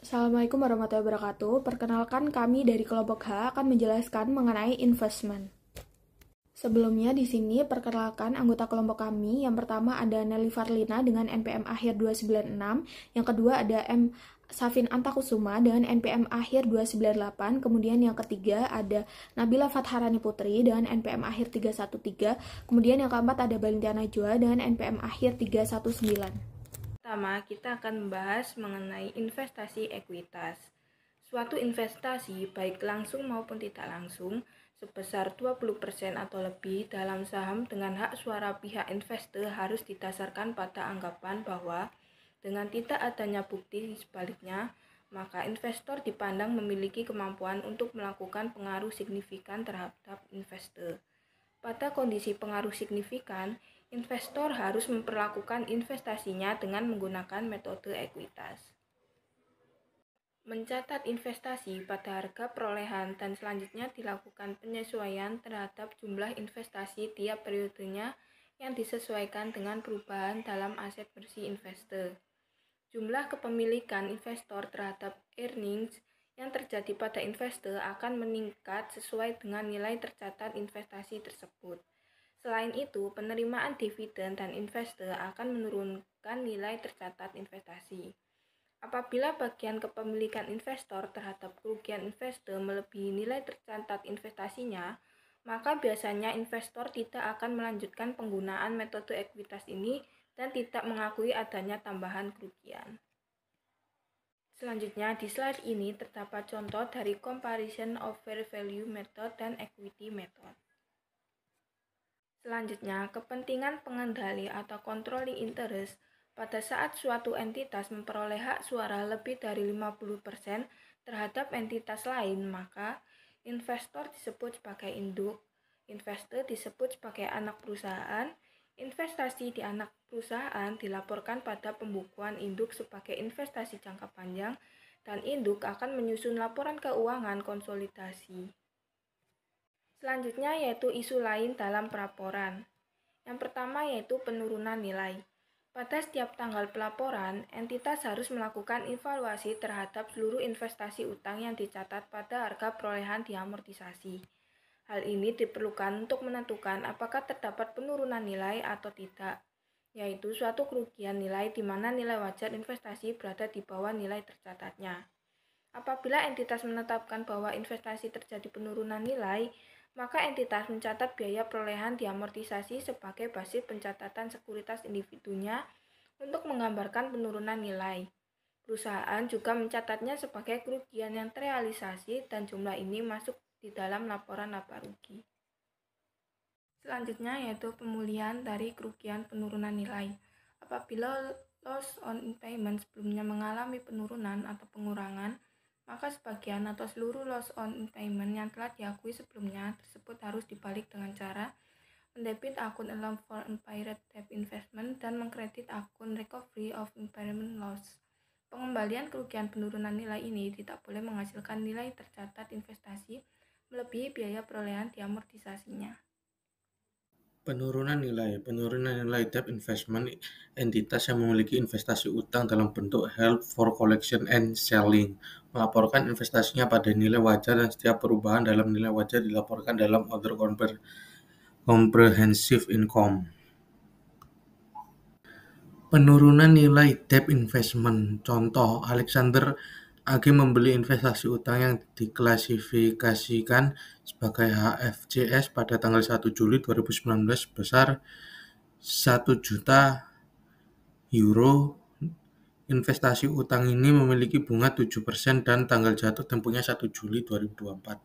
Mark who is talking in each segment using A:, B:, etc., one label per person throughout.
A: Assalamualaikum warahmatullahi wabarakatuh. Perkenalkan kami dari kelompok H akan menjelaskan mengenai investment. Sebelumnya di sini perkenalkan anggota kelompok kami. Yang pertama ada Nelly Farlina dengan NPM akhir 296, yang kedua ada M. Safin Antakusuma dengan NPM akhir 298, kemudian yang ketiga ada Nabila Fatharani Putri dengan NPM akhir 313, kemudian yang keempat ada Balintia Najwa dengan NPM akhir 319.
B: Pertama, kita akan membahas mengenai investasi ekuitas. Suatu investasi, baik langsung maupun tidak langsung, sebesar 20% atau lebih dalam saham dengan hak suara pihak investor harus didasarkan pada anggapan bahwa dengan tidak adanya bukti sebaliknya, maka investor dipandang memiliki kemampuan untuk melakukan pengaruh signifikan terhadap investor. Pada kondisi pengaruh signifikan, investor harus memperlakukan investasinya dengan menggunakan metode ekuitas. Mencatat investasi pada harga perolehan dan selanjutnya dilakukan penyesuaian terhadap jumlah investasi tiap periodenya yang disesuaikan dengan perubahan dalam aset bersih investor. Jumlah kepemilikan investor terhadap earnings yang terjadi pada investor akan meningkat sesuai dengan nilai tercatat investasi tersebut. Selain itu, penerimaan dividen dan investor akan menurunkan nilai tercatat investasi. Apabila bagian kepemilikan investor terhadap kerugian investor melebihi nilai tercatat investasinya, maka biasanya investor tidak akan melanjutkan penggunaan metode ekuitas ini dan tidak mengakui adanya tambahan kerugian. Selanjutnya, di slide ini terdapat contoh dari comparison of fair value method dan equity method. Selanjutnya, kepentingan pengendali atau controlling interest pada saat suatu entitas memperoleh hak suara lebih dari 50% terhadap entitas lain, maka investor disebut sebagai induk, investor disebut sebagai anak perusahaan, investasi di anak perusahaan dilaporkan pada pembukuan induk sebagai investasi jangka panjang, dan induk akan menyusun laporan keuangan konsolidasi. Selanjutnya yaitu isu lain dalam pelaporan. Yang pertama yaitu penurunan nilai. Pada setiap tanggal pelaporan, entitas harus melakukan evaluasi terhadap seluruh investasi utang yang dicatat pada harga perolehan diamortisasi. Hal ini diperlukan untuk menentukan apakah terdapat penurunan nilai atau tidak, yaitu suatu kerugian nilai di mana nilai wajar investasi berada di bawah nilai tercatatnya. Apabila entitas menetapkan bahwa investasi terjadi penurunan nilai, maka entitas mencatat biaya perolehan diamortisasi sebagai basis pencatatan sekuritas individunya untuk menggambarkan penurunan nilai. Perusahaan juga mencatatnya sebagai kerugian yang terrealisasi dan jumlah ini masuk di dalam laporan laba rugi. Selanjutnya yaitu pemulihan dari kerugian penurunan nilai. Apabila loss on payment sebelumnya mengalami penurunan atau pengurangan, maka sebagian atau seluruh loss on payment yang telah diakui sebelumnya tersebut harus dibalik dengan cara mendebit akun allowance for impaired debt investment dan mengkredit akun recovery of impairment loss. Pengembalian kerugian penurunan nilai ini tidak boleh menghasilkan nilai tercatat investasi melebihi biaya perolehan diamortisasinya.
C: Penurunan nilai debt investment entitas yang memiliki investasi utang dalam bentuk held for collection and selling melaporkan investasinya pada nilai wajar dan setiap perubahan dalam nilai wajar dilaporkan dalam other comprehensive income. Penurunan nilai debt investment. Contoh, Alexander AG membeli investasi utang yang diklasifikasikan sebagai HFCS pada tanggal 1 Juli 2019 sebesar 1 juta euro. Investasi utang ini memiliki bunga 7% dan tanggal jatuh tempohnya 1 Juli 2024.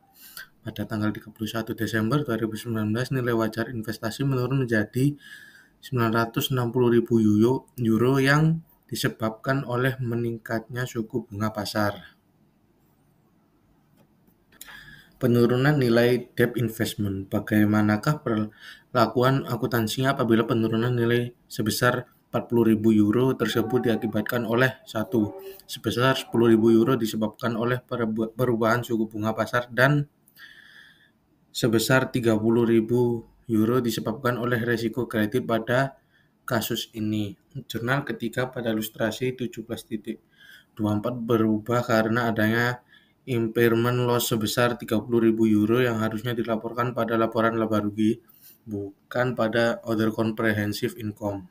C: Pada tanggal 31 Desember 2019, nilai wajar investasi menurun menjadi 960.000 euro yang disebabkan oleh meningkatnya suku bunga pasar. Penurunan nilai debt investment. Bagaimanakah perlakuan akuntansinya apabila penurunan nilai sebesar 40.000 euro tersebut diakibatkan oleh 1. Sebesar 10.000 euro disebabkan oleh perubahan suku bunga pasar dan sebesar 30.000 euro disebabkan oleh resiko kredit pada kasus ini. Jurnal ketiga pada ilustrasi 17. 24 berubah karena adanya impairment loss sebesar 30.000 euro yang harusnya dilaporkan pada laporan laba rugi, bukan pada other comprehensive income.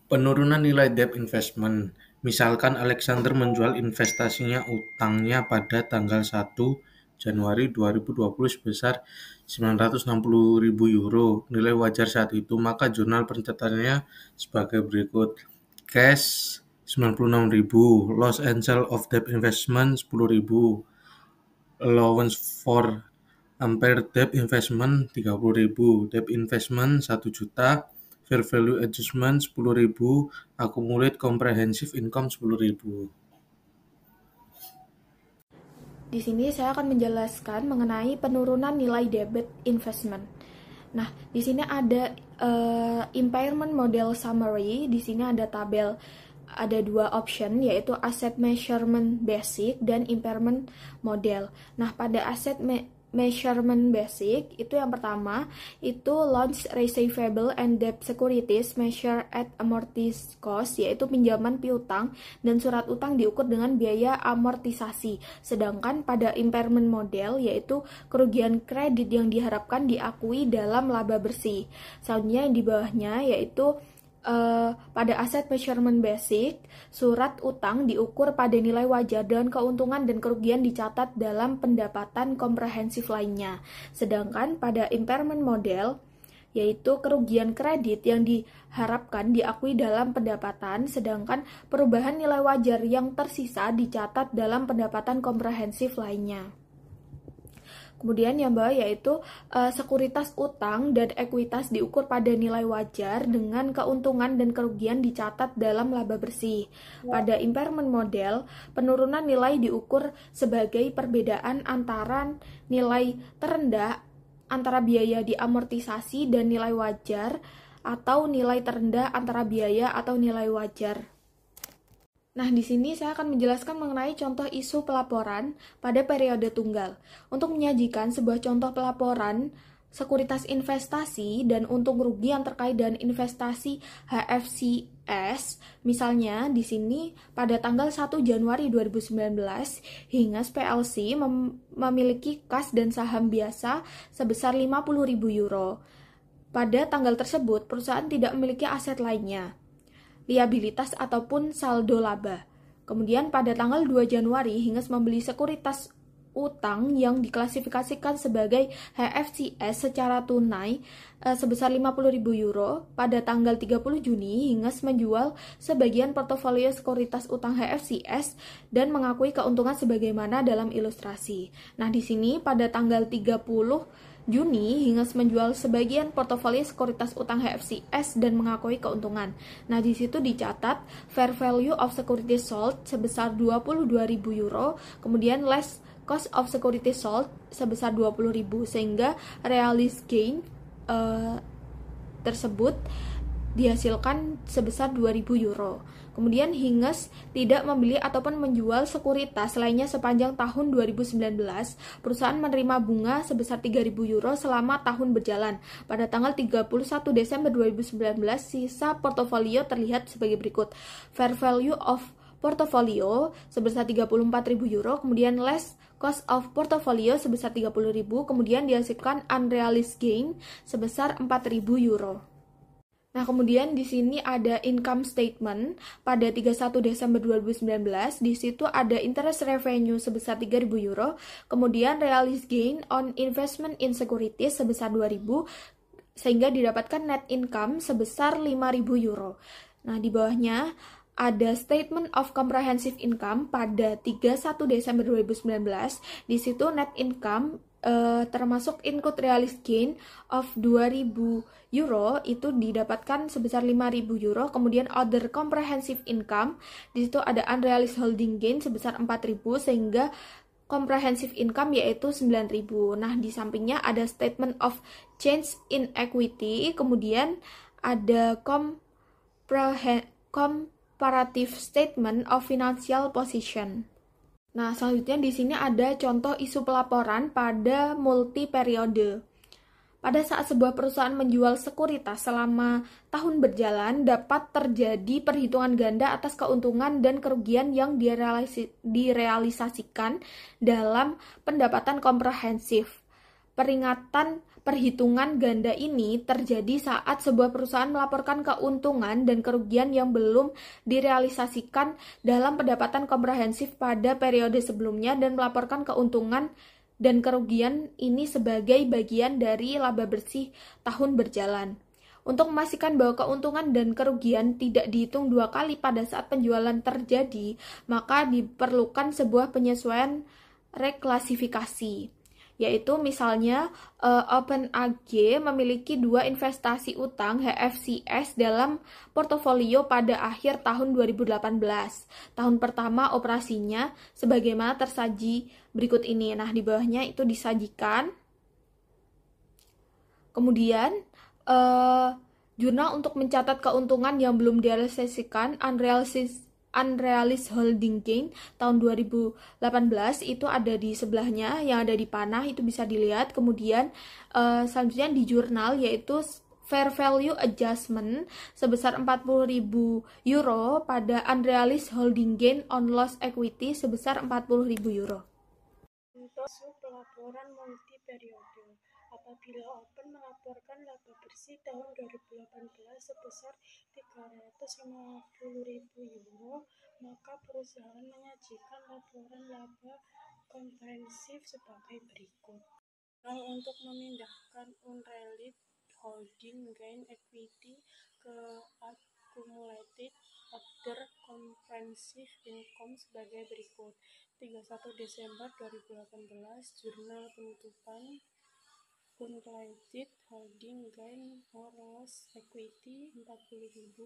C: Penurunan nilai debt investment. Misalkan Alexander menjual investasinya utangnya pada tanggal 1 Januari 2020 sebesar 960.000 euro, nilai wajar saat itu, maka jurnal pencatatannya sebagai berikut. Cash 96.000, loss and sale of debt investment 10.000, allowance for impaired debt investment 30.000, debt investment 1 juta, fair value adjustment 10.000, accumulate comprehensive income 10.000.
A: Di sini saya akan menjelaskan mengenai penurunan nilai debit investment. Nah, di sini ada impairment model summary. Di sini ada tabel, ada dua option, yaitu asset measurement basic dan impairment model. Nah, pada asset measurement basic itu yang pertama itu loans receivable and debt securities measure at amortized cost, yaitu pinjaman piutang dan surat utang diukur dengan biaya amortisasi. Sedangkan pada impairment model yaitu kerugian kredit yang diharapkan diakui dalam laba bersih. Selanjutnya yang di bawahnya yaitu pada aset measurement basic, surat utang diukur pada nilai wajar dan keuntungan dan kerugian dicatat dalam pendapatan komprehensif lainnya. Sedangkan pada impairment model, yaitu kerugian kredit yang diharapkan diakui dalam pendapatan, sedangkan perubahan nilai wajar yang tersisa dicatat dalam pendapatan komprehensif lainnya. Kemudian yang bawah yaitu sekuritas utang dan ekuitas diukur pada nilai wajar dengan keuntungan dan kerugian dicatat dalam laba bersih. Pada impairment model, penurunan nilai diukur sebagai perbedaan antara nilai terendah antara biaya diamortisasi dan nilai wajar atau nilai terendah antara biaya atau nilai wajar. Nah, di sini saya akan menjelaskan mengenai contoh isu pelaporan pada periode tunggal. Untuk menyajikan sebuah contoh pelaporan sekuritas investasi dan untung rugi yang terkait dengan investasi HFCS, misalnya di sini pada tanggal 1 Januari 2019, Hinges PLC memiliki kas dan saham biasa sebesar 50.000 euro. Pada tanggal tersebut, perusahaan tidak memiliki aset lainnya, liabilitas ataupun saldo laba. Kemudian pada tanggal 2 Januari Hinges membeli sekuritas utang yang diklasifikasikan sebagai HFCS secara tunai sebesar 50.000 euro. Pada tanggal 30 Juni Hinges menjual sebagian portofolio sekuritas utang HFCS dan mengakui keuntungan sebagaimana dalam ilustrasi. Nah, di sini pada tanggal 30 Juni Hinges menjual sebagian portofolio sekuritas utang HFCS dan mengakui keuntungan. Nah, di situ dicatat fair value of securities sold sebesar 22.000 euro, kemudian less cost of securities sold sebesar 20.000, sehingga realized gain tersebut dihasilkan sebesar 2.000 euro. Kemudian Hinges tidak membeli ataupun menjual sekuritas lainnya sepanjang tahun 2019. Perusahaan menerima bunga sebesar 3.000 euro selama tahun berjalan. Pada tanggal 31 Desember 2019, sisa portofolio terlihat sebagai berikut. Fair value of portofolio sebesar 34.000 euro, kemudian less cost of portofolio sebesar 30.000, kemudian dihasilkan unrealized gain sebesar 4.000 euro. Nah, kemudian di sini ada income statement pada 31 Desember 2019. Di situ ada interest revenue sebesar 3.000 euro, kemudian realized gain on investment in securities sebesar 2.000, sehingga didapatkan net income sebesar 5.000 euro. Nah, di bawahnya ada statement of comprehensive income pada 31 Desember 2019. Di situ net income termasuk include realized gain of 2.000 euro itu didapatkan sebesar 5.000 euro. Kemudian other comprehensive income, di situ ada unrealized holding gain sebesar 4.000, sehingga comprehensive income yaitu 9.000. Nah, di sampingnya ada statement of change in equity, kemudian ada comparative statement of financial position. Nah, selanjutnya di sini ada contoh isu pelaporan pada multi periode. Pada saat sebuah perusahaan menjual sekuritas selama tahun berjalan, dapat terjadi perhitungan ganda atas keuntungan dan kerugian yang direalisasikan dalam pendapatan komprehensif. Peringatan perhitungan ganda ini terjadi saat sebuah perusahaan melaporkan keuntungan dan kerugian yang belum direalisasikan dalam pendapatan komprehensif pada periode sebelumnya dan melaporkan keuntungan dan kerugian ini sebagai bagian dari laba bersih tahun berjalan. Untuk memastikan bahwa keuntungan dan kerugian tidak dihitung dua kali pada saat penjualan terjadi, maka diperlukan sebuah penyesuaian reklasifikasi. Yaitu misalnya OpenAG memiliki dua investasi utang HFCS dalam portofolio pada akhir tahun 2018. Tahun pertama operasinya sebagaimana tersaji berikut ini. Nah, di bawahnya itu disajikan. Kemudian jurnal untuk mencatat keuntungan yang belum direalisasikan, unrealized holding gain tahun 2018 itu ada di sebelahnya, yang ada di panah itu bisa dilihat. Kemudian selanjutnya di jurnal yaitu fair value adjustment sebesar 40.000 euro pada unrealized holding gain on loss equity sebesar 40.000 euro.
D: Untuk pelaporan multi periode, apabila Open melaporkan laba bersih tahun 2018 sebesar 350.000 euro, maka perusahaan menyajikan laporan laba komprehensif sebagai berikut. Untuk memindahkan unrealized holding gain equity ke accumulated other comprehensive income sebagai berikut. 31 Desember 2018, jurnal penutupan unrealized holding gain or loss equity 40.000,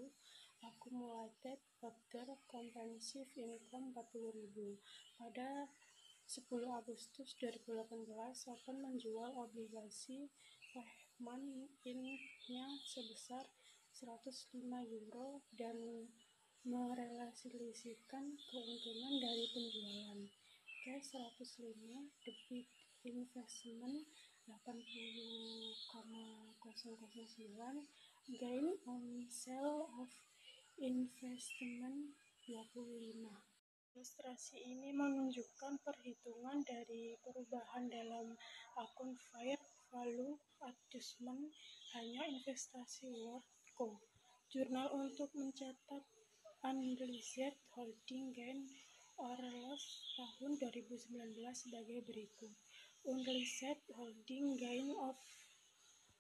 D: accumulated other comprehensive income 40.000. Pada 10 Agustus 2018, Open menjual obligasi Lehman Inc-nya sebesar 105 euro dan merealisasikan keuntungan dari penjualan. Cash 105, debit investment 80,009, gain on sale of investment 25. Ilustrasi ini menunjukkan perhitungan dari perubahan dalam akun fair value adjustment hanya investasi Worldco. Jurnal untuk mencatat unrealized holding gain or loss tahun 2019 sebagai berikut. Unrealized holding gain of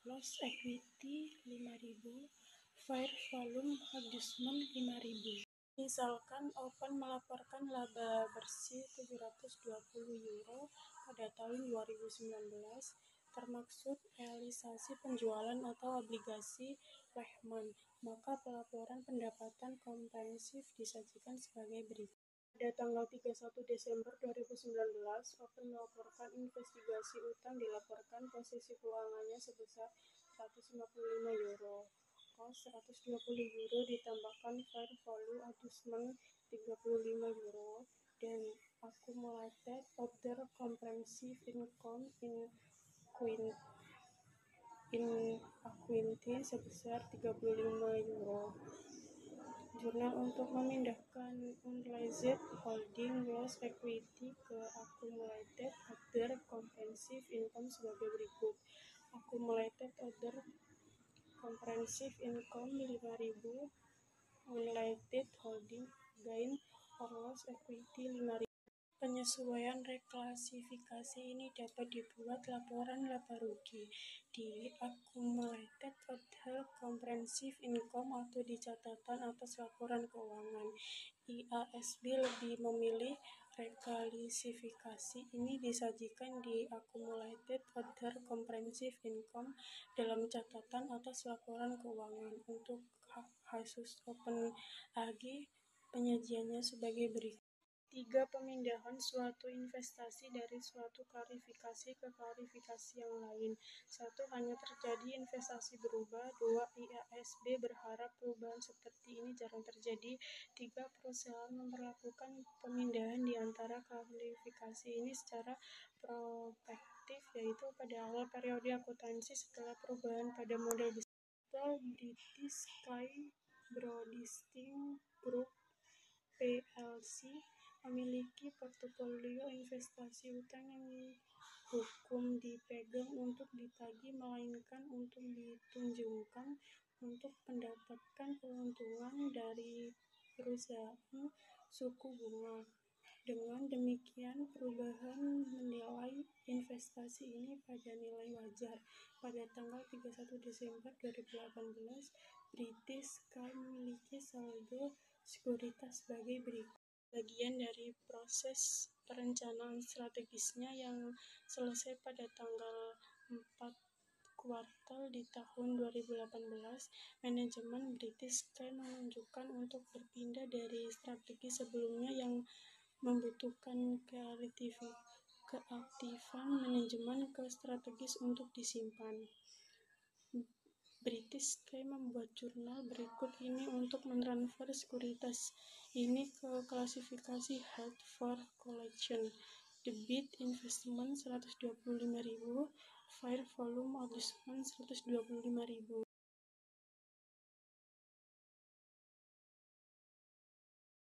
D: loss equity 5.000, fair value adjustment 5.000. Misalkan Open melaporkan laba bersih 720 euro pada tahun 2019, termaksud realisasi penjualan atau obligasi Lehman, maka pelaporan pendapatan komprehensif disajikan sebagai berikut. Pada tanggal 31 Desember 2019, Open melaporkan investigasi utang dilaporkan posisi keuangannya sebesar 155 euro. 120 euro ditambahkan fair value adjustment 35 euro dan accumulated other comprehensive income in equity sebesar 35 euro. Jurnal untuk memindahkan unrealized holding loss equity ke accumulated other comprehensive income sebagai berikut. Accumulated other comprehensive income 5.000, unrealized holding gain or loss equity 5.000. Penyesuaian reklasifikasi ini dapat dibuat laporan laba rugi di accumulated other comprehensive income atau di catatan atas laporan keuangan. IASB lebih memilih reklasifikasi ini disajikan di accumulated other comprehensive income dalam catatan atas laporan keuangan. Untuk kasus Open AG, penyajiannya sebagai berikut. 3. Pemindahan suatu investasi dari suatu klasifikasi ke klasifikasi yang lain. 1. Hanya terjadi investasi berubah. 2. IASB berharap perubahan seperti ini jarang terjadi. 3. Perusahaan memperlakukan pemindahan di antara klasifikasi ini secara prospektif, yaitu pada awal periode akuntansi setelah perubahan pada model besar. British Sky Broadcasting Group plc memiliki portofolio investasi utang yang hukum dipegang untuk ditagih melainkan untuk ditunjukkan untuk mendapatkan keuntungan dari perusahaan suku bunga. Dengan demikian, perubahan menilai investasi ini pada nilai wajar. Pada tanggal 31 Desember 2018, British Sky memiliki saldo sekuritas sebagai berikut. Bagian dari proses perencanaan strategisnya yang selesai pada tanggal 4 kuartal di tahun 2018, manajemen British Sky menunjukkan untuk berpindah dari strategi sebelumnya yang membutuhkan keaktifan manajemen ke strategis untuk disimpan. British Sky membuat jurnal berikut ini untuk mentransfer sekuritas ini ke klasifikasi held for collection. Debit investment 125.000, fair volume adjustment 125.000.